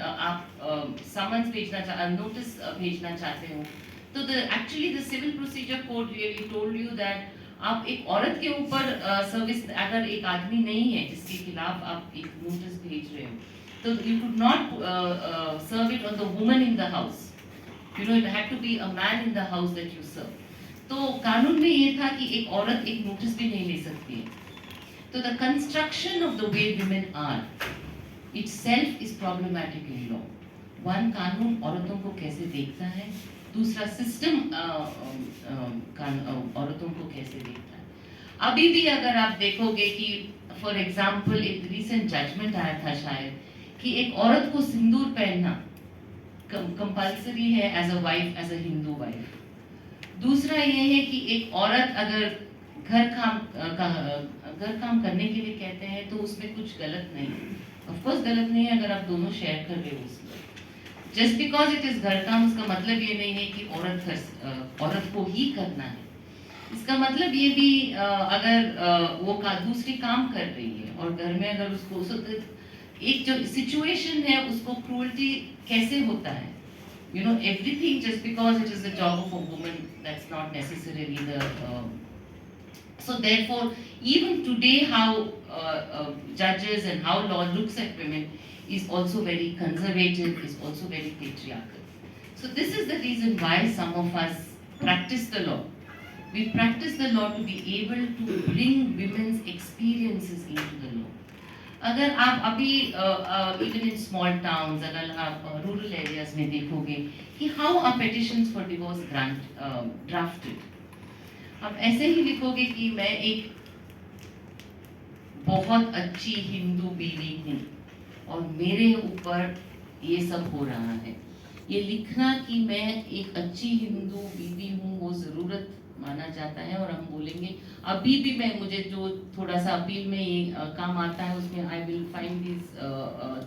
आप summons notice भेजना चाहते हो, तो actually the civil procedure code really told you that आप एक औरत के ऊपर सर्विस, अगर एक आदमी नहीं है जिसके खिलाफ आप एक नोटिस भेज रहे हो, तो you could not serve it on the woman in the house, you know, it had to be a man in the house that you serve. तो कानून में ये था कि एक औरत एक नोटिस भी नहीं ले सकती है. तो the construction of the way women are itself is problematic in law. One, कानून औरतों को कैसे देखता है, दूसरा सिस्टम औरतों को कैसे देखता है. अभी भी अगर आप देखोगे कि फॉर एग्जाम्पल एक रिसेंट जजमेंट आया था शायद कि एक औरत को सिंदूर पहनना कंपल्सरी है as a wife, as a Hindu wife. दूसरा ये है कि एक औरत अगर घर काम करने के लिए कहते हैं तो उसमें कुछ गलत नहीं है. ऑफ कोर्स गलत नहीं है अगर आप दोनों शेयर कर रहे हो उसमें. जस्ट बिकॉज इट इज घर काम, उसका मतलब ये नहीं है कि औरत को ही करना है. इसका मतलब ये भी अगर वो दूसरी काम कर रही है और घर में अगर उसको एक जो सिचुएशन है उसको क्रूअल्टी कैसे होता है. You know, everything just because it is the job of a woman, that's not necessarily the. So therefore, even today, how judges and how law looks at women is also very conservative, is also very patriarchal. So this is the reason why some of us practice the law. We practice the law to be able to bring women's experiences into the law. अगर आप अभी even in small towns, अगर आप rural areas में देखोगे कि how are petitions for divorce drafted, आप ऐसे ही लिखोगे कि मैं एक बहुत अच्छी हिंदू बीवी हूँ और मेरे ऊपर ये सब हो रहा है. ये लिखना कि मैं एक अच्छी हिंदू बीवी हूँ वो ज़रूरत माना जाता है. और हम बोलेंगे अभी भी मुझे जो थोड़ा सा अपील में ये काम आता है उसमें I will find this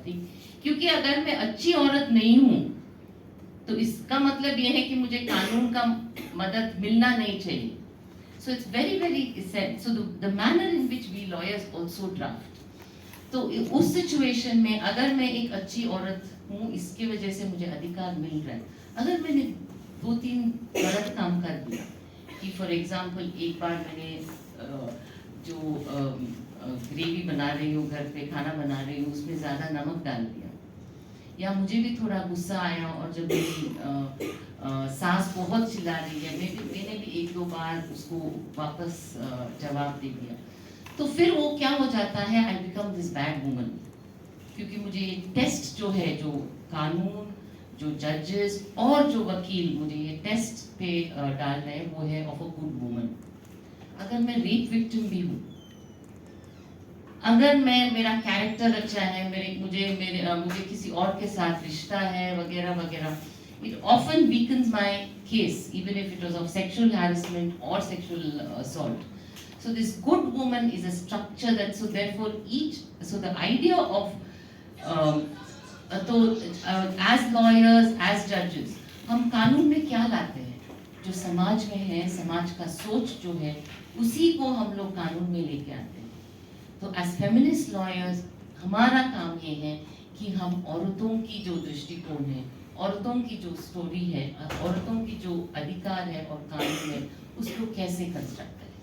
thing, क्योंकि अगर मैं अच्छी औरत नहीं हूँ तो इसका मतलब ये है कि मुझे कानून का मदद मिलना नहीं चाहिए. So it's very very so the manner in which we lawyers also draft. तो उस सिचुएशन में अगर मैं एक अच्छी औरत हूँ इसके वजह से मुझे अधिकार मिल रहा है, अगर मैंने 2-3 गलत काम कर दिया कि फॉर एग्जांपल एक बार मैंने जो ग्रेवी बना रही हूँ, घर पे खाना बना रही हूँ, उसमें ज़्यादा नमक डाल दिया, या मुझे भी थोड़ा गुस्सा आया और जब मेरी सास बहुत चिल्ला रही है, मैंने भी 1-2 बार उसको वापस जवाब दे दिया, तो फिर वो क्या हो जाता है, I become this bad woman. क्योंकि मुझे ये टेस्ट जो है, जो कानून, जो जजेस और जो वकील मुझे ये टेस्ट पे डाल रहे हैं वो है ऑफ अ गुड वुमन. अगर मैं रेप विक्टिम भी हूँ, अगर मेरा कैरेक्टर अच्छा है, मुझे किसी और के साथ रिश्ता है वगैरह वगैरह, it often weakens my case even if it was of sexual harassment or sexual assault. So this good woman is a structure that, so therefore the idea of as lawyers, as judges, हम कानून में क्या लाते हैं, जो समाज में है, समाज का सोच जो है उसी को हम लोग कानून में लेके आते हैं. तो एज फेमिनिस्ट लॉयर्स हमारा काम ये है कि हम औरतों की जो दृष्टिकोण है, औरतों की जो स्टोरी है, औरतों की जो अधिकार है और कानून है उसको कैसे कंस्ट्रक्ट करें.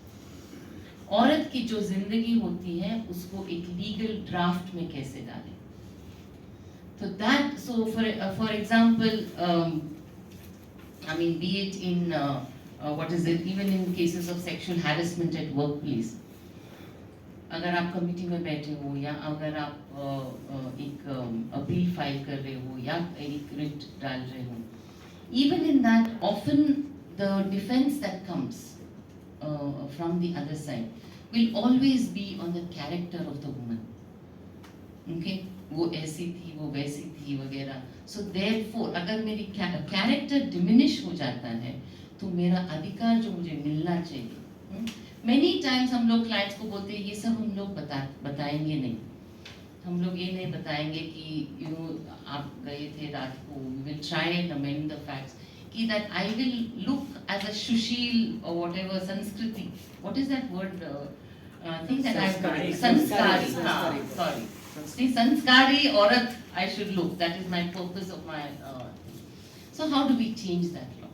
औरत की जो जिंदगी होती है उसको एक लीगल ड्राफ्ट में कैसे डालें. So that, so for example, I mean, be it in what is it, even in cases of sexual harassment at workplace, अगर आप कमिटी में बैठे हो या अगर आप एक अपील फाइल कर रहे हो या एक रिट डाल रहे हो, even in that often the defense that comes from the other side will always be on the character of the woman. Okay? वो ऐसी थी, वो वैसी थी वगैरह. सो देयरफॉर अगर मेरी कैरेक्टर डिमिनिश हो जाता है तो मेरा अधिकार जो मुझे मिलना चाहिए, मेनी टाइम्स हम लोग क्लाइंट्स को बोलते हैं ये सब हम लोग बताएंगे नहीं. हम लोग ये नहीं बताएंगे कि यू नो आप गए थे रात को, we will try and amend the facts, कि that I will look as a सुशील और व्हाटएवर संस्कृति, what is that word thing that I संस्कारी, sorry, संस्कारी औरत I should look. That is my purpose of my. So how do we change that law?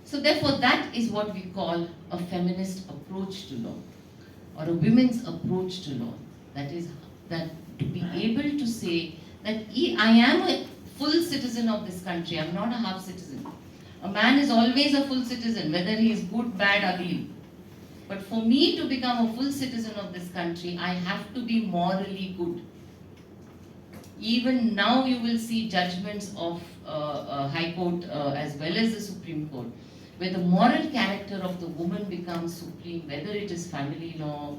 So therefore, that is what we call a feminist approach to law, or a women's approach to law. That is that to be able to say that I am a full citizen of this country. I'm not a half citizen. A man is always a full citizen, whether he is good, bad, ugly. But for me to become a full citizen of this country, I have to be morally good. Even now you will see judgments of High Court as well as the Supreme Court, where the moral character of the woman becomes supreme, whether it is family law,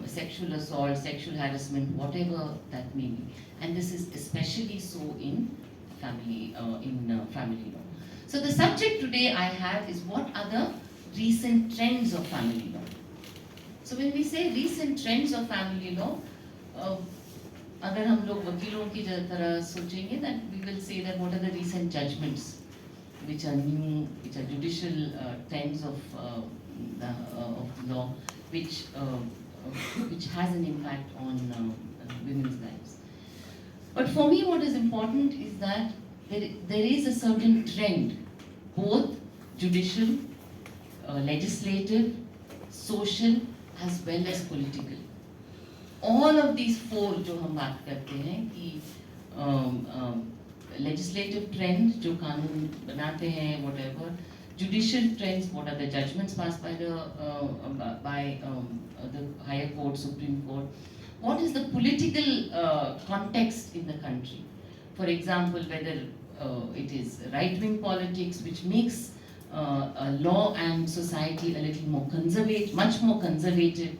sexual assault, sexual harassment, whatever that may be. And this is especially so in family law. So the subject today I have is what are the recent trends of family law. So when we say recent trends of family law, अगर हम लोग वकीलों की तरह सोचेंगे, that we will say that what are the recent judgments which are new, which are judicial trends of the law, which has an impact on women's lives. But for me, what is important is that there is a certain trend, both judicial, legislative, social, as well as political. All of these four जो हम बात करते हैं कि legislative trend जो कानून बनाते हैं, whatever, judicial trends, what are the judgments passed by the higher court, Supreme Court, what is the political context in the country. For example, whether it is right-wing politics, which makes law and society a little more conservative, much more conservative,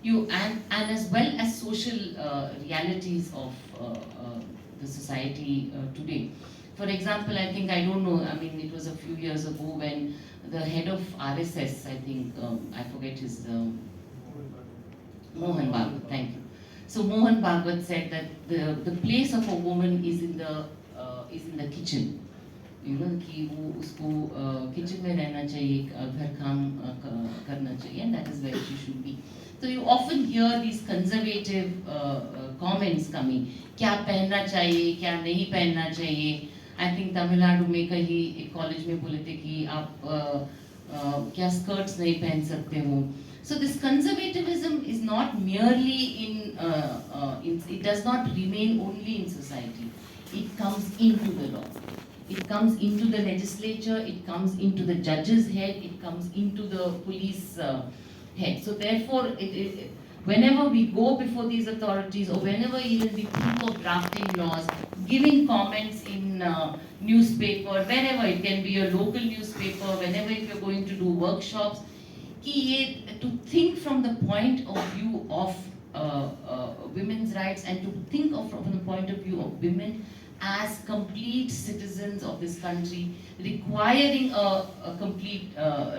and as well as social realities of the society today. For example, I don't know, it was a few years ago when the head of RSS, I think, I forget his, Mohan Bhagwat, thank you. So Mohan Bhagwat said that the place of a woman is in the kitchen. कि वो उसको kitchen में रहना चाहिए, घर काम करना चाहिए, and that is where she should be. So you often hear these conservative comments coming. क्या पहनना चाहिए, क्या नहीं पहनना चाहिए. I think तमिलनाडु में कहीं एक कॉलेज में बोले थे कि आप क्या skirts नहीं पहन सकते हो. So this conservatism is not merely it does not remain only in society. It comes into the law. It comes into the legislature, it comes into the judge's head, it comes into the police head. So therefore, whenever we go before these authorities, or whenever even we think of drafting laws, giving comments in newspaper, wherever, it can be a local newspaper, whenever if you're going to do workshops, to think from the point of view of women's rights, and to think of from the point of view of women as complete citizens of this country, requiring a complete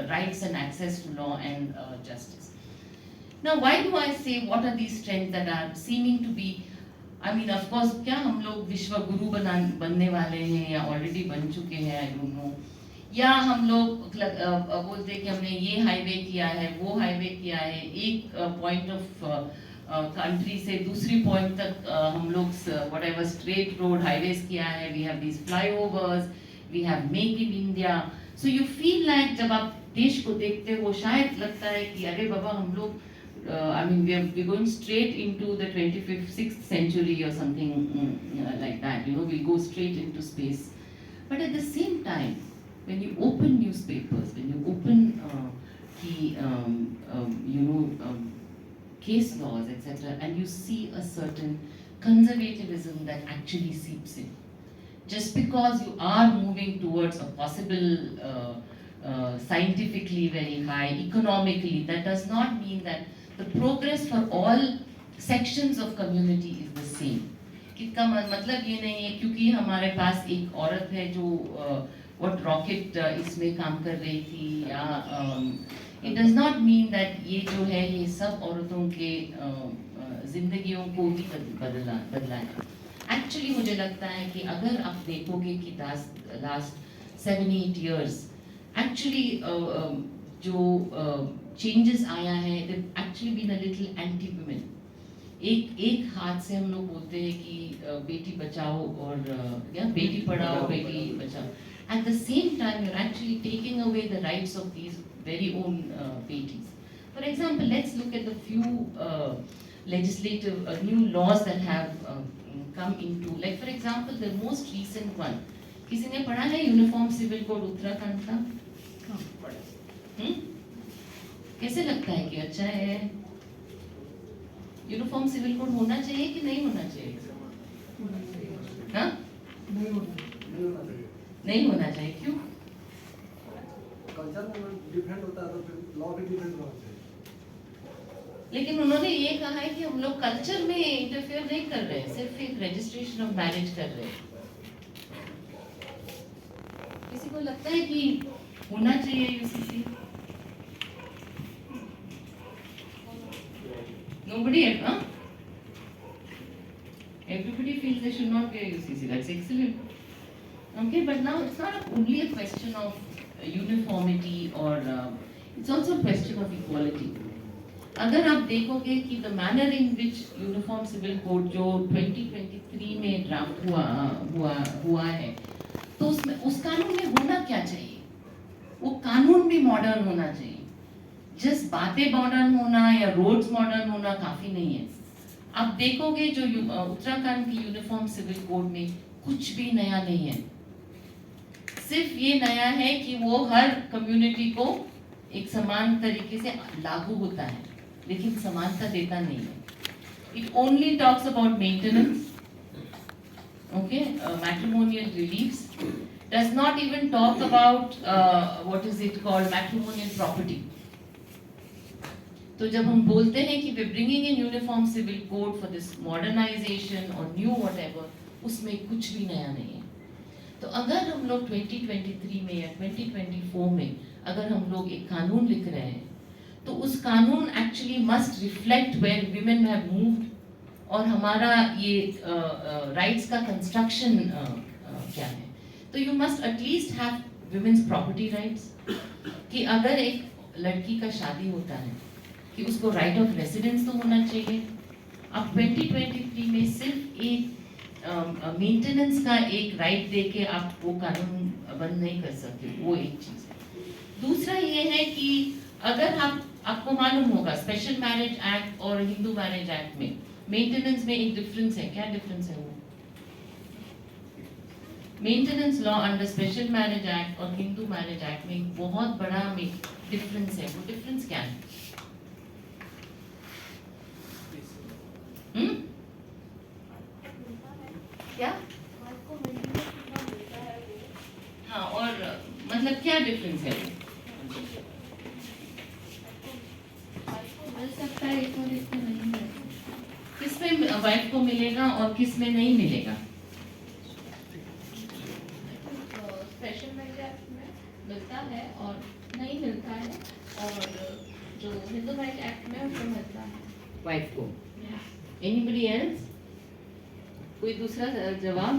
rights and access to law and justice. Now, why do I say what are these trends that are seeming to be, of course, क्या हम लोग विश्व गुरु बनने वाले हैं या already बन चुके हैं, I don't know. या हम लोग बोलते हैं कि हमने ये हाईवे किया है, वो हाईवे किया है, एक पॉइंट ऑफ कंट्री से दूसरी पॉइंट तक हम लोग whatever straight road highways किया है, we have these flyovers, we have make in India. So you feel like जब आप देश को देखते हो, शायद लगता है कि अरे बाबा हम लोग we're going straight into the 26th century or something like that, we'll go straight into space. But at the same time, when you open newspapers, when you open case laws, etc., and you see a certain conservatism that actually seeps in. Just because you are moving towards a possible scientifically very high, economically, that does not mean that the progress for all sections of community is the same. इसका मतलब ये नहीं है क्योंकि हमारे पास एक औरत है जो what rocket इसमें काम कर रही थी, या it does not mean that ये जो है ये सब औरतों के जिंदगियों को भी बदला है. Actually मुझे लगता है कि अगर आप देखोगे कि last 7-8 years actually जो changes आया है, they've actually been a little anti-women. एक हाथ से हम लोग बोलते हैं कि बेटी बचाओ और क्या Beti Padhao Beti Bachao. At the same time, you're actually taking away the rights of these very own betis. For example, let's look at the few legislative new laws that have come into. Like for example, the most recent one. किसी ने पढ़ा है uniform civil code Uttarakhand का? कैसे लगता है कि अच्छा है? यूनिफॉर्म सिविल कोड होना चाहिए कि नहीं होना चाहिए? हाँ? नहीं होना चाहिए. क्यों? कल्चर में डिफरेंट होता है तो फिर लॉ भी डिफरेंट होना चाहिए. लेकिन उन्होंने ये कहा है कि हम लोग कल्चर में इंटरफेयर नहीं कर रहे हैं, सिर्फ एक रजिस्ट्रेशन ऑफ मैरिज कर रहे हैं. किसी को लगता है कि होना चाहिए UCC? Nobody, huh? Everybody feels they should not be a UCC. That's excellent. Okay, but now it's not only a question of uniformity or it's also a question of equality. अगर आप देखोगे कि the manner in which Uniform Civil Code जो 2023 में draft हुआ है, तो उसमें उस कानून में होना क्या चाहिए? वो कानून भी मॉडर्न होना चाहिए. जस्ट बातें मॉडर्न होना या रोड्स मॉडर्न होना काफी नहीं है. आप देखोगे जो उत्तराखंड की यूनिफॉर्म सिविल कोड में कुछ भी नया नहीं है. सिर्फ ये नया है कि वो हर कम्युनिटी को एक समान तरीके से लागू होता है, लेकिन समानता देता नहीं है. It only talks about maintenance, okay, matrimonial reliefs, does not even talk about what is it called matrimonial property. तो जब हम बोलते हैं कि we bringing in uniform civil code for this modernisation और न्यू व्हाटएवर, उसमें कुछ भी नया नहीं है. तो अगर हम लोग 2023 में या 2024 में अगर हम लोग एक कानून लिख रहे हैं, तो उस कानून actually must reflect where women have moved, और हमारा ये राइट्स का कंस्ट्रक्शन क्या है. तो you must at least have women's property rights, कि अगर एक लड़की का शादी होता है कि उसको राइट ऑफ रेसिडेंस तो होना चाहिए. अब 2023 में सिर्फ एक मेंटेनेंस का एक राइट देके आप वो कानून बंद नहीं कर सकते. वो एक चीज है. दूसरा ये है कि अगर आपको मालूम होगा स्पेशल मैरिज एक्ट और हिंदू मैरिज एक्ट में मेंटेनेंस में एक डिफरेंस है. क्या डिफरेंस है? वो maintenance law under special marriage act और हिंदू मैरिज एक्ट में एक बहुत बड़ा डिफरेंस है. वो डिफरेंस क्या है? क्या? हाँ, और मतलब क्या डिफरेंस है? मिल सकता है एक और इसमें नहीं मिल सकता. किसमें वाइफ को मिलेगा और किस में नहीं मिलेगा? स्पेशल मैरिज एक्ट में मिलता है और नहीं मिलता है, और जो हिंदू मैरिज एक्ट में उसको मिलता है वाइफ को. Anybody else? कोई दूसरा जवाब?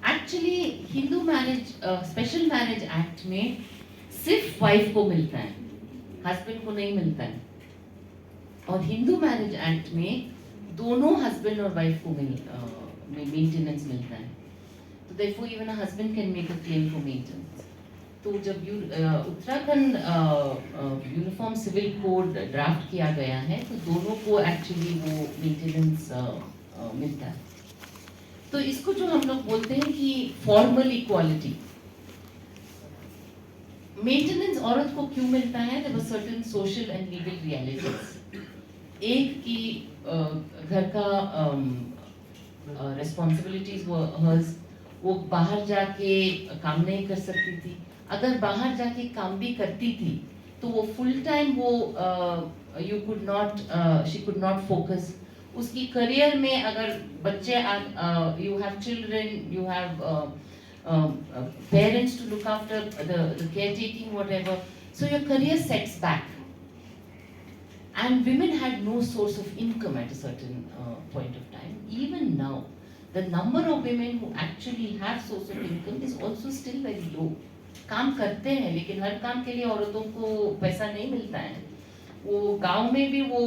Actually Hindu marriage special marriage act में सिर्फ वाइफ को मिलता है, हस्बैंड को नहीं मिलता है. और हिंदू मैरिज एक्ट में दोनों हस्बैंड और वाइफ को मेंटेनेंस मिलता है. तो therefore even a husband can make a claim for maintenance. तो जब Uttarakhand uniform civil code draft किया गया है, तो दोनों को एक्चुअली वो मेंटेनेंस मिलता है. तो इसको जो हम लोग बोलते हैं कि फॉर्मल इक्वालिटी, मेंटेनेंस औरत को क्यों मिलता है? There were certain social and legal realities. एक की घर का रिस्पॉन्सिबिलिटीज वो बाहर जाके काम नहीं कर सकती थी. अगर बाहर जाके काम भी करती थी तो वो फुल टाइम वो शी कुड नॉट फोकस. उसकी करियर में अगर बच्चे you have children, you have parents to look after the care taking whatever, so your career sets back. And women had no source of income at a certain point of time. Even now, the number of women who actually have source of income is also still very low. काम करते हैं लेकिन हर काम के लिए औरतों को पैसा नहीं मिलता है. वो गांव में भी वो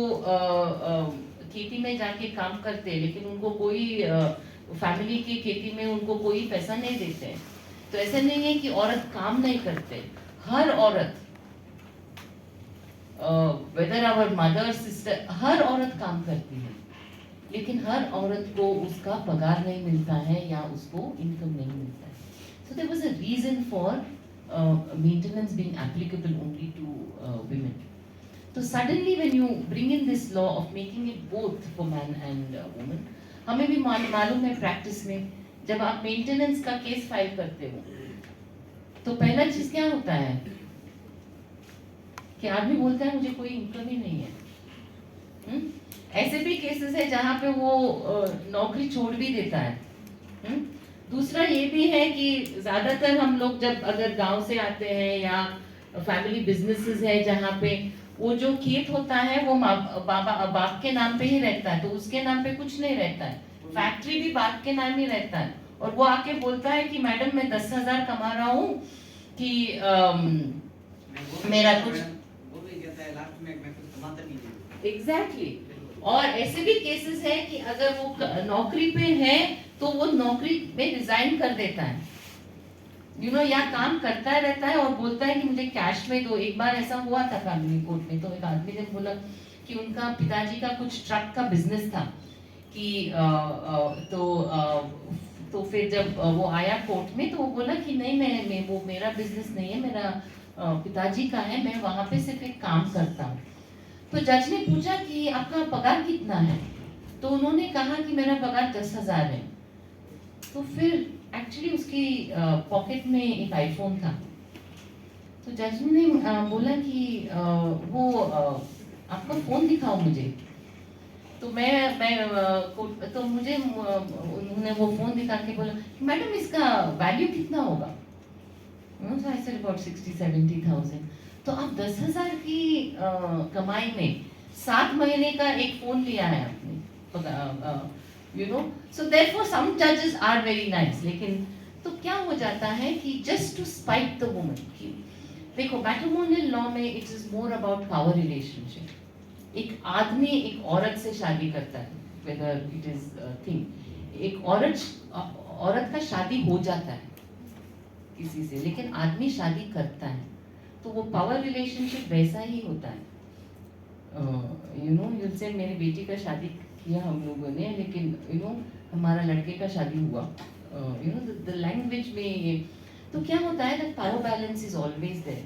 खेती में जाके काम करते हैं, लेकिन उनको कोई फैमिली की खेती में उनको कोई पैसा नहीं देते हैं। तो ऐसा नहीं है कि औरत काम नहीं करते, हर औरत, वेदर आवर मदर सिस्टर, हर औरत काम करती है, लेकिन हर औरत को उसका पगार नहीं मिलता है या उसको इनकम नहीं मिलता है। So there was a reason for maintenance being applicable only to women. तो suddenly when you bring in this law of making it both for man and woman, हमें भी मालूम है प्रैक्टिस में जब आप मेंटेनेंस का केस फाइल करते हो तो पहला चीज क्या होता है कि आदमी बोलता है मुझे कोई इनकम ही नहीं है। ऐसे भी केसेस है जहाँ पे वो नौकरी छोड़ भी देता है। दूसरा ये भी है कि ज्यादातर हम लोग जब अगर गांव से आते हैं या फैमिली बिजनेसेस है जहाँ पे वो जो खेत होता है वो बाप के नाम पे ही रहता है, तो उसके नाम पे कुछ नहीं रहता है, फैक्ट्री भी बाप के नाम ही रहता है, और वो आके बोलता है कि मैडम मैं 10,000 कमा रहा हूँ कि मेरा कुछ एग्जैक्टली। और ऐसे भी केसेस है कि अगर वो नौकरी पे है तो वो नौकरी में रिजाइन कर देता है, या काम करता रहता है और बोलता है कि मुझे कैश में दो। एक बार ऐसा हुआ था फैमिली कोर्ट में, तो एक आदमी ने बोला कि उनका पिताजी का कुछ ट्रक का बिजनेस था कि तो फिर जब वो आया कोर्ट में तो वो बोला कि नहीं मैं वो मेरा बिजनेस नहीं है, मेरा पिताजी का है, मैं वहां पे सिर्फ एक काम करता हूँ। तो जज ने पूछा कि आपका पगार कितना है, तो उन्होंने कहा कि मेरा पगार 10,000 है। तो फिर एक्चुअली उसकी पॉकेट में एक आईफोन था, तो जज ने बोला कि वो आपका फोन दिखाओ मुझे। तो तो मुझे उन्होंने वो फोन दिखा के बोला मैडम इसका वैल्यू कितना होगा। So I said about 60-70,000। तो आप 10,000 की कमाई में 7 महीने का एक फोन लिया है आपने, so therefore some judges are very nice। लेकिन तो क्या हो जाता है कि just to spite the woman, देखो मैट्रिमोनियल लॉ में it is more about power relationship। एक आदमी एक औरत से शादी करता है, whether it is thing, एक औरत का शादी हो जाता है किसी से, लेकिन आदमी शादी करता है तो वो पावर रिलेशनशिप वैसा ही होता है। you'll say मेरी बेटी का शादी किया हम लोगों ने, लेकिन हमारा लड़के का शादी हुआ, the language में। तो क्या होता है that power balance is always there।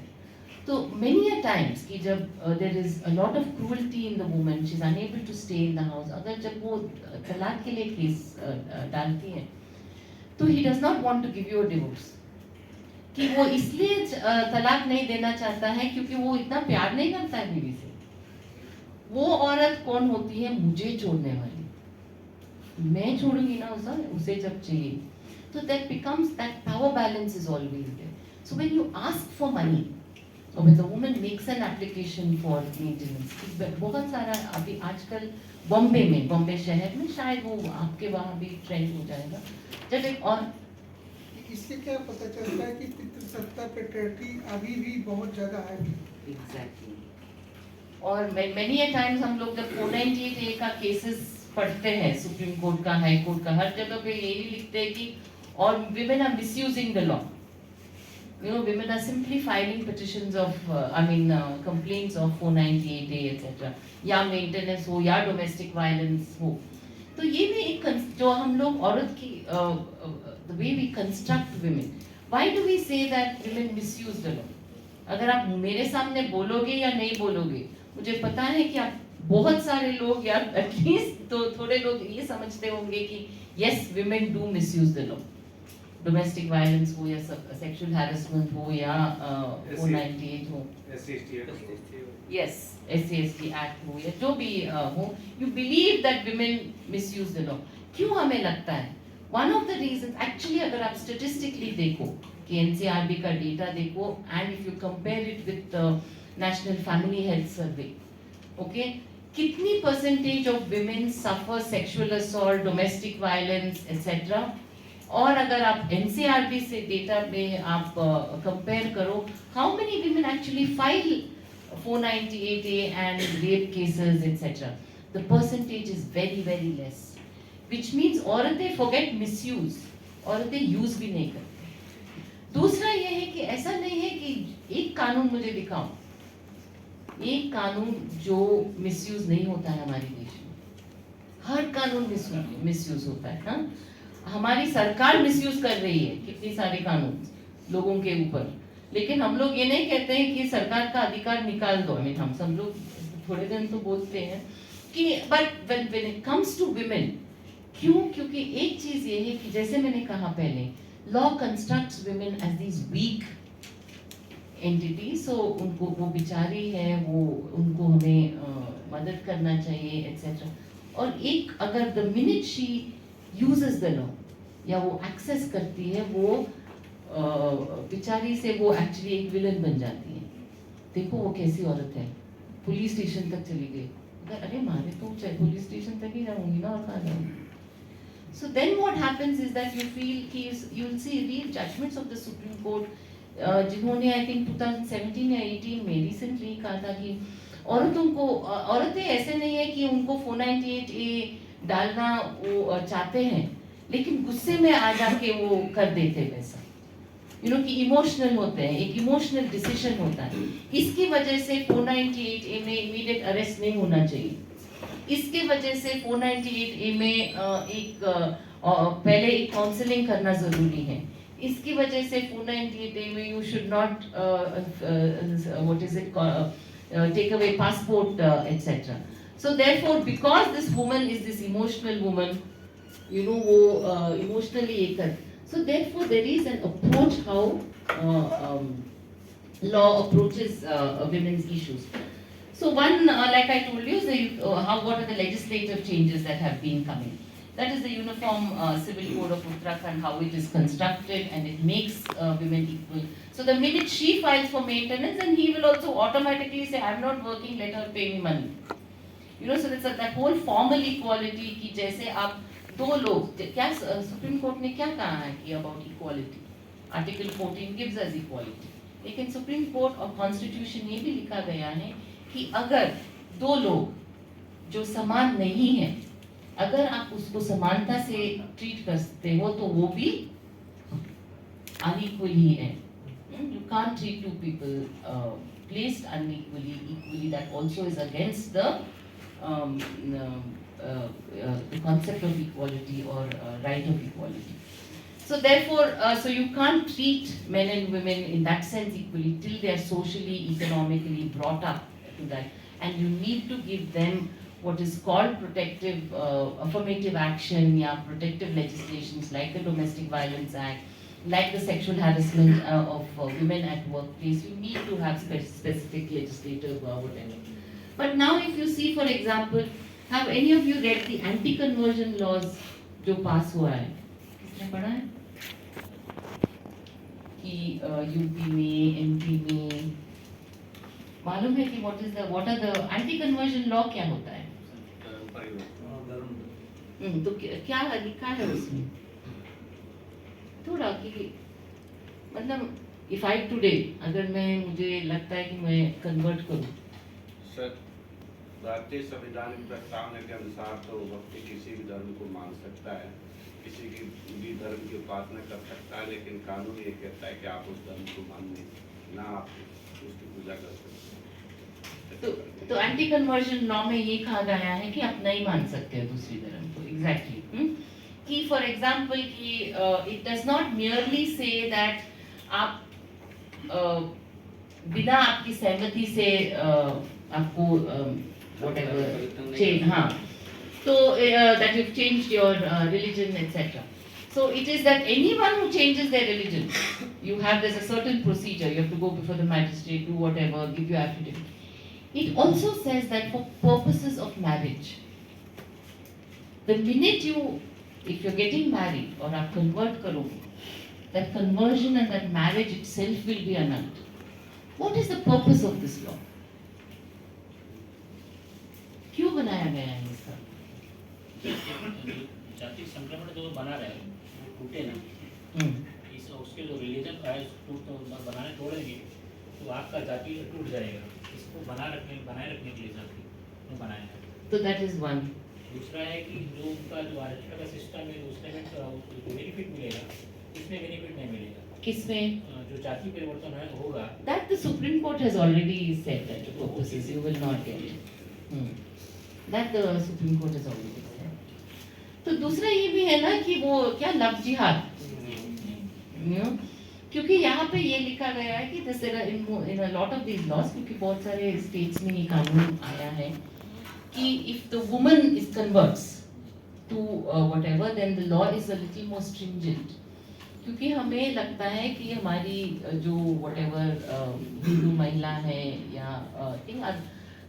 तो many a times कि जब there is a lot of cruelty in the woman, she is unable to stay in the house, अगर जब वो तलाक के लिए केस डालती है तो he does not want to give you a divorce, कि वो इसलिए तलाक नहीं देना चाहता है क्योंकि वो इतना प्यार नहीं करता है बीवी से। वो औरत कौन होती है, मुझे छोड़ने वाली, मैं छोड़ूंगी ना उसे जब चाहिए। तो that becomes that power balance is always there। So when you ask for money or when the woman makes an application for maintenance, बहुत सारा अभी आजकल बॉम्बे शहर में, शायद वो आपके वहाँ भी ट्रेंड हो जाएगा, जब एक और इससे क्या पता चलता है कि पितृसत्ता पेट्रियार्की अभी भी बहुत ज्यादा है। एग्जैक्टली। और मेनी ए टाइम्स हम लोग जब 498A का केसेस पढ़ते हैं, सुप्रीम कोर्ट का, हाई कोर्ट का, हर जगह पे यही लिखते हैं कि और women are misusing the law, women are simply filing petitions of complaints of 498A etc, या मेंटेनेंस हो या डोमेस्टिक वायलेंस हो। तो ये भी एक जो हम लोग औरत की the way we construct women, why do we say that women misuse the law? अगर आप मेरे सामने बोलोगे या नहीं बोलोगे, मुझे पता है कि आप बहुत सारे लोग या एटलीस्ट तो थोड़े लोग ये समझते होंगे कि yes women do misuse the law, domestic violence हो या सेक्सुअल हैरेसमेंट हो या 498 हो, yes SC/ST एक्ट हो या जो भी हो, you believe that women misuse the law। क्यों हमें लगता है? One of the reasons, actually अगर आप statistically देखो कि NCRB का डेटा देखो and if you compare it with the National Family Health Survey, okay, कितनी percentage of women suffer sexual assault, domestic violence etc, और अगर आप NCRB से डेटा में आप compare करो how many women actually file 498A and rape cases, etc. The percentage is very, very less. Which means औरतें forget misuse, औरतें use भी नहीं करती। दूसरा ये है कि ऐसा नहीं है कि एक कानून मुझे दिखाओ, एक कानून जो misuse नहीं होता है हमारे देश में। हर कानून misuse होता है, हाँ? हमारी सरकार misuse कर रही है कितनी सारे कानून लोगों के ऊपर, लेकिन हम लोग ये नहीं कहते हैं कि सरकार का अधिकार निकाल दो। हम सब लोग थोड़े दिन तो बोलते हैं कि but when it comes to women, क्यों? क्योंकि एक चीज ये है कि जैसे मैंने कहा पहले, law constructs women as these weak entities, so उनको वो बिचारी है, वो उनको हमें मदद करना चाहिए etc. और एक अगर the minute she uses the law या वो access करती है, वो बिचारी से वो एक्चुअली एक विलन बन जाती है। देखो वो कैसी औरत है, पुलिस स्टेशन तक चली गई, अरे मारे तो चाहे पुलिस स्टेशन तक ही जाऊंगी ना, और कहाँ जाऊंगी। So then what happens is that you will see real judgments of the Supreme Court, जिन्होंने I think 2017 या 18 में recently कहा था कि औरतें ऐसे नहीं है कि उनको 498A डालना वो चाहते हैं, लेकिन गुस्से में आ जाके वो कर देते वैसा, कि इमोशनल होते हैं, एक इमोशनल डिसीजन होता है। इसकी वजह से 498A में इमीडिएट अरेस्ट नहीं होना चाहिए। इसके वजह से 498A में पहले एक काउंसलिंग करना जरूरी है। इसकी वजह से 498A में you should not what is it take away passport etc. So therefore because this woman is this emotional woman, वो इमोशनली एक, so therefore there is an approach how law approaches women's issues. So one, like I told you, what are the legislative changes that have been coming. That is the Uniform Civil Code of Uttarakhand, how it is constructed, and it makes women equal. So the minute she files for maintenance, then he will also automatically say, I'm not working, let her pay me money. So that's that whole formal equality कि जैसे आप दो लोग, क्या supreme court ने क्या कहा है कि about equality, article 14 gives us equality, लेकिन सुप्रीम कोर्ट और कॉन्स्टिट्यूशन ये भी लिखा गया है कि अगर दो लोग जो समान नहीं है, अगर आप उसको समानता से ट्रीट करते हो तो वो भी अनइक्वल ही है। You can't treat two people placed unequally, equally. That also is against the concept of equality or right of equality. So therefore, so you can't treat men and women in that sense equally till they are socially, economically brought up to that, and you need to give them what is called protective, affirmative action, protective legislations like the Domestic Violence Act, like the sexual harassment of women at workplace. You need to have specific legislative whatever. But now if you see, for example, have any of you read the anti-conversion laws जो पास हुआ है? किसने पढ़ा है? कि UP में, MP में, मालूम है कि what are the anti-conversion law क्या होता है? तो क्या लिखा है उसमें? थोड़ा कि मतलब if I today अगर मुझे लगता है कि मैं कन्वर्ट करूँ, सर भारतीय संविधान की प्रस्तावना के अनुसार तो व्यक्ति किसी भी धर्म को मान सकता है, किसी की भी धर्म की उपासना कर सकता है, लेकिन कानून ये कहता है कि आप उस धर्म को मानने ना आप उसकी पूजा कर सकते। तो एंटी कन्वर्जन लॉ में ये कहा गया है कि आप नहीं मान सकते हो दूसरी धर्म को। एग्जैक्टली कि फॉर एग्जाम्पल कि it does not merely say that आप बिना आपकी सहमति से आपको whatever change, हाँ, so that you've changed your religion etc. So it is that anyone who changes their religion, there's a certain procedure, you have to go before the magistrate, do whatever, give your affidavit. It also says that for purposes of marriage, the minute if you're getting married or आप convert करोगे, that conversion and that marriage itself will be annulled. What is the purpose of this law? क्यों बनाया गया है इसका? जाति संक्रमण जो बना रहे हैं वो टूटे ना, उसके जो रिलीजन है तो बनाने तोड़ेंगे तो आपका जाति टूट जाएगा। इसको बनाए रखने के लिए जाति बनाया है। तो दैट इज वन। दूसरा है कि जो उनका जो आरक्षण का सिस्टम है उसमें बेनिफिट मिलेगा, इसमें बेनिफिट नहीं मिलेगा। किसमें? जो जाति परिवर्तन है होगा, That the Supreme Court has already said that the purposes you will not get it. That the Supreme Court has already said. तो दूसरा ये भी है ना कि वो क्या लव जिहाद, क्योंकि यहाँ पे ये लिखा गया है कि this in a lot of these laws, क्योंकि बहुत सारे स्टेट्स में ये कानून आया है कि if the woman is converts to whatever, then the law is a little more stringent. क्योंकि हमें लगता है कि हमारी जो whatever हिंदू महिला है या thing are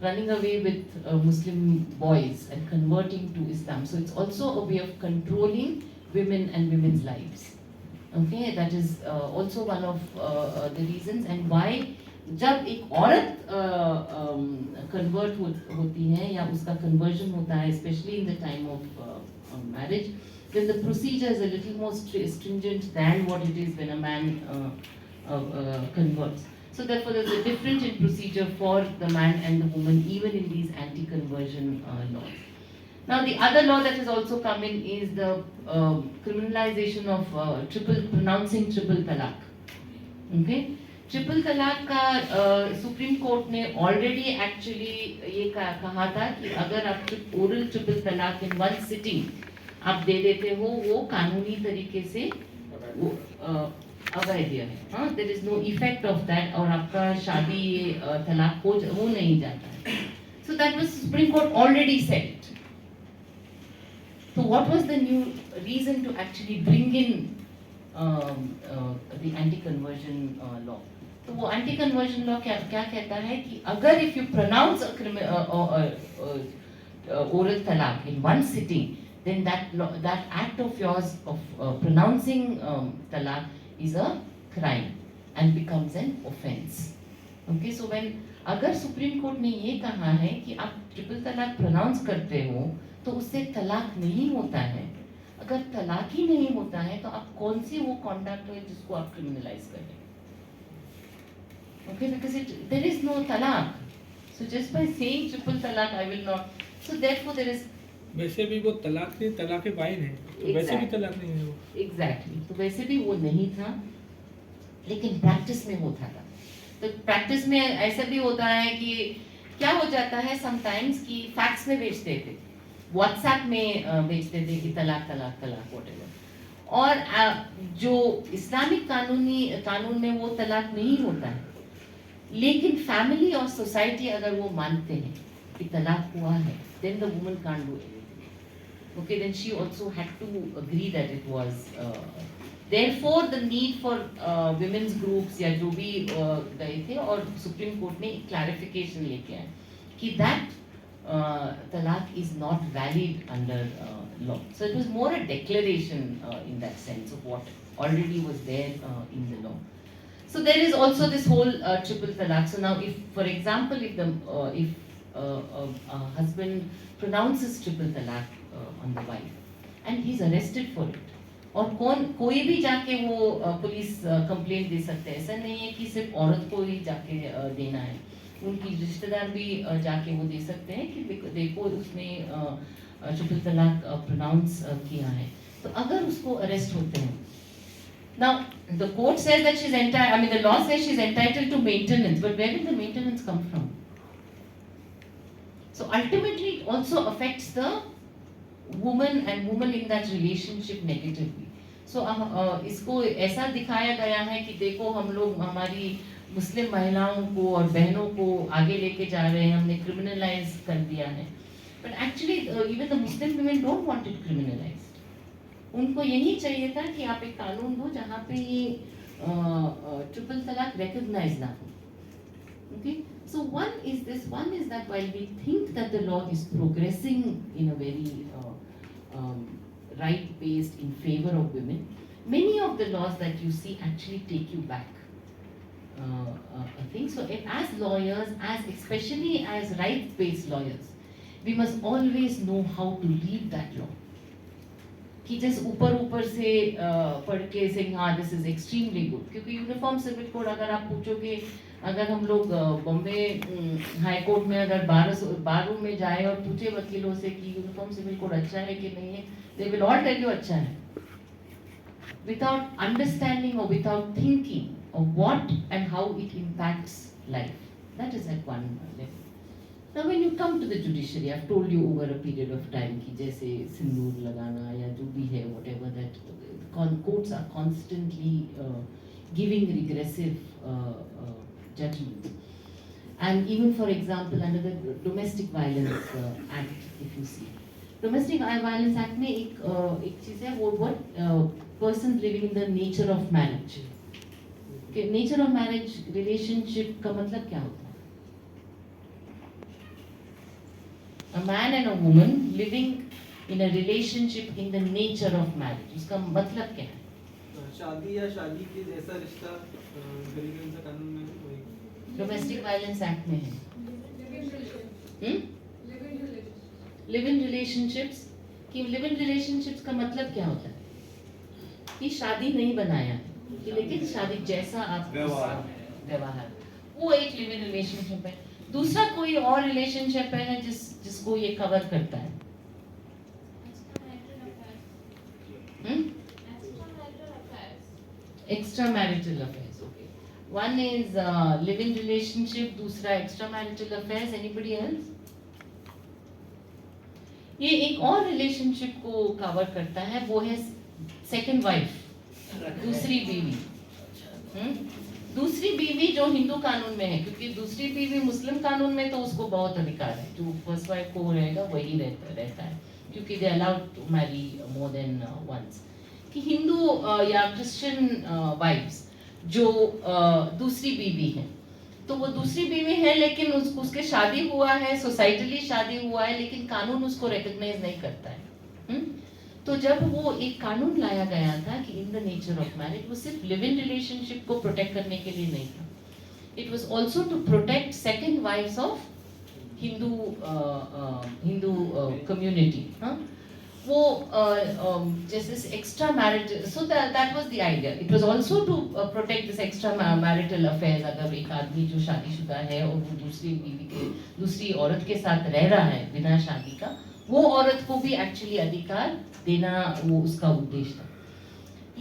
running away with Muslim boys and converting to Islam. So it's also a way of controlling women and women's lives. Okay, that is also one of the reasons. And why जब एक औरत convert होती है या उसका conversion होता है, specially in the time of marriage, then the procedure is a little more stringent than what it is when a man converts. So therefore there's a difference in procedure for the man and the woman, even in these anti-conversion laws. Now the other law that has also come in is the criminalization of pronouncing triple talaq. Okay? Triple तलाक का supreme court ने already actually ये कहा था कि अगर आप oral triple तलाक इन वन सिटिंग आप दे देते हो, वो कानूनी तरीके से अवैध है। हाँ, there is no effect of that, और आपका शादी ये तलाक हो नहीं जाता है। So that was Supreme Court already set. So what was the new reason to actually bring in the anti-conversion law? तो वो anti-conversion law क्या कहता है कि अगर if you pronounce oral talaq in one sitting, then that act of yours of pronouncing talaq is a crime and becomes an offense. Okay, so when अगर supreme court ने ये कहा है कि आप ट्रिपल तलाक प्रोनाउंस करते हो तो उससे तलाक नहीं होता है, अगर तलाक ही नहीं होता है तो आप कौन सी वो कॉन्डक्ट है जिसको आप क्रिमिनलाइज करें? Okay, because there is no talaq. So just by saying triple talaq, I will not. So therefore there is. वैसे भी वो तलाक नहीं, तलाक बाइन है, तो वैसे भी तलाक नहीं है वो। Exactly. तो वैसे भी वो नहीं था, लेकिन प्रैक्टिस में होता था। तो प्रैक्टिस में ऐसा भी होता है कि क्या हो जाता है समटाइम्स कि फैक्स में बेचते थे, व्हाट्सएप में बेचते थे कि तलाक तलाक तलाक व्हाटएवर, और जो इस्लामिक कानून में वो तलाक नहीं होता है, लेकिन फैमिली और सोसाइटी अगर वो मानते हैं कि तलाक हुआ है, then the woman can't do anything. Okay, then she also had to agree that it was. Therefore, the need for women's groups या जो भी गए थे, और सुप्रीम कोर्ट ने एक क्लैरिफिकेशन लेके आए कि that talaq is not valid under law. So it was more a declaration in that sense of what already was there in the law. So there is also this whole triple talaq. So now, if, for example, if a husband pronounces triple talaq on the wife and he's arrested for it, और कोई भी जाके वो police complaint दे सकते हैं, ऐसा नहीं है कि सिर्फ औरत को ही जाके देना है, उनकी रिश्तेदार भी जाके वो दे सकते हैं कि देखो उसने ट्रिपल तलाक प्रोनाउंस किया है। तो अगर उसको अरेस्ट होते हैं, now the court says that she's entitled, I mean the law says she's entitled to maintenance, but where will the maintenance come from? So ultimately it also affects the woman and woman in that relationship negatively. So इसको ऐसा दिखाया गया है कि देखो हम लोग हमारी मुस्लिम महिलाओं को और बहनों को आगे लेके जा रहे हैं, हमने criminalize कर दिया है, but actually even the Muslim women don't want it criminalized. उनको यही चाहिए था कि आप एक कानून दो जहाँ पे ये ट्रिपल तलाक recognize ना हो। Okay, so one is that while we think that the law is progressing in a very right-based in favor of women, many of the laws that you see actually take you back. I think so. As lawyers, especially as right-based lawyers, we must always know how to read that law. कि just ऊपर से पढ़ के से हाँ this is extremely good, क्योंकि uniform civil code अगर आप पूछोगे अगर हम लोग बॉम्बे हाई कोर्ट में अगर बार रूम में जाए और पूछे वकीलों से कि यूनिफॉर्म सिविल कोड अच्छा है कि नहीं है, they will all tell you अच्छा है, without understanding or without thinking of what and how it impacts life. That is at one level. Now when you come to the judiciary, I've told you over a period of time कि जैसे सिंदूर लगाना या जो भी है, whatever that courts are constantly giving regressive judgment. And even for example under the Domestic Violence Act, if you see, Domestic Violence Act में एक चीज़ है वो persons living in the nature of marriage. Okay, nature of marriage relationship का मतलब क्या होता है? A man and a woman living in a relationship in the nature of marriage. उसका मतलब क्या है? शादी या शादी के जैसा रिश्ता गली में उनका कानून में वही डोमेस्टिक वायलेंस एक्ट में है। लिव इन रिलेशनशिप्स कि लिव इन रिलेशनशिप्स का मतलब क्या होता है? कि शादी नहीं बनाया है कि लेकिन शादी जैसा आप व्यवहार, वो एक लिव इन रिलेशनशिप है। दूसरा कोई और रिलेशनशिप है जिसको ये कवर करता है। Extra marital affairs, okay. One is live in relationship, दूसरा extra marital affairs. Anybody else? ये एक और रिलेशनशिप को कवर करता है, वो है सेकंड वाइफ, दूसरी बीवी। दूसरी बीवी जो हिंदू कानून में है, क्योंकि दूसरी बीवी मुस्लिम कानून में तो उसको बहुत अधिकार है, जो फर्स्ट वाइफ को रहेगा वही रहता है, क्योंकि they allowed to marry more than once. कि हिंदू या क्रिश्चियन वाइफ्स जो दूसरी बीवी है, तो वो दूसरी बीवी है लेकिन उसके शादी हुआ है, सोसाइटली शादी हुआ है, लेकिन कानून उसको रिकॉग्नाइज नहीं करता है। तो जब वो एक कानून लाया गया था कि in the nature of marriage, वो सिर्फ लिव इन रिलेशनशिप को प्रोटेक्ट करने के लिए नहीं था, it was also to protect second wifes of Hindu community. वो जैसे extra marital, so that was the idea. It was also to protect this extra marital affairs. अगर एक आदमी जो शादीशुदा है और वो दूसरी औरत के साथ रह रहा है बिना शादी का, वो औरत को भी एक्चुअली अधिकार देना वो उसका उद्देश्य था।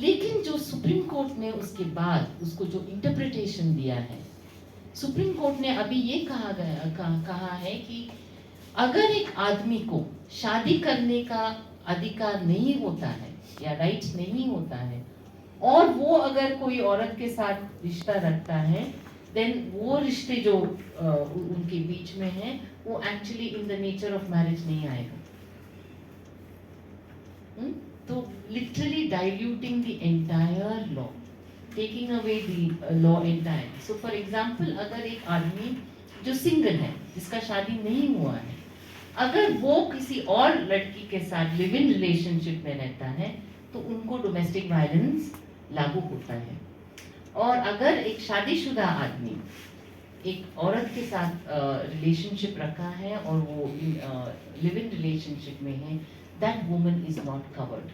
लेकिन जो सुप्रीम कोर्ट ने उसके बाद उसको जो इंटरप्रिटेशन दिया है, सुप्रीम कोर्ट ने अभी ये कहा है कि अगर एक आदमी को शादी करने का अधिकार नहीं होता है या राइट्स नहीं होता है, और वो अगर कोई औरत के साथ रिश्ता रखता है, देन वो रिश्ते जो उनके बीच में है वो actually in the nature of marriage नहीं आएगा। तो literally diluting the entire law, taking away the law entire. So for example, अगर एक आदमी जो सिंगल है, जिसका शादी नहीं हुआ है, अगर वो किसी और लड़की के साथ लिव इन रिलेशनशिप में रहता है तो उनको डोमेस्टिक वायलेंस लागू होता है। और अगर एक शादीशुदा आदमी एक औरत के साथ रिलेशनशिप रखा है और वो लिव इन रिलेशनशिप में है, that woman is not covered,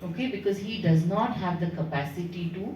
okay, because he does not have the capacity to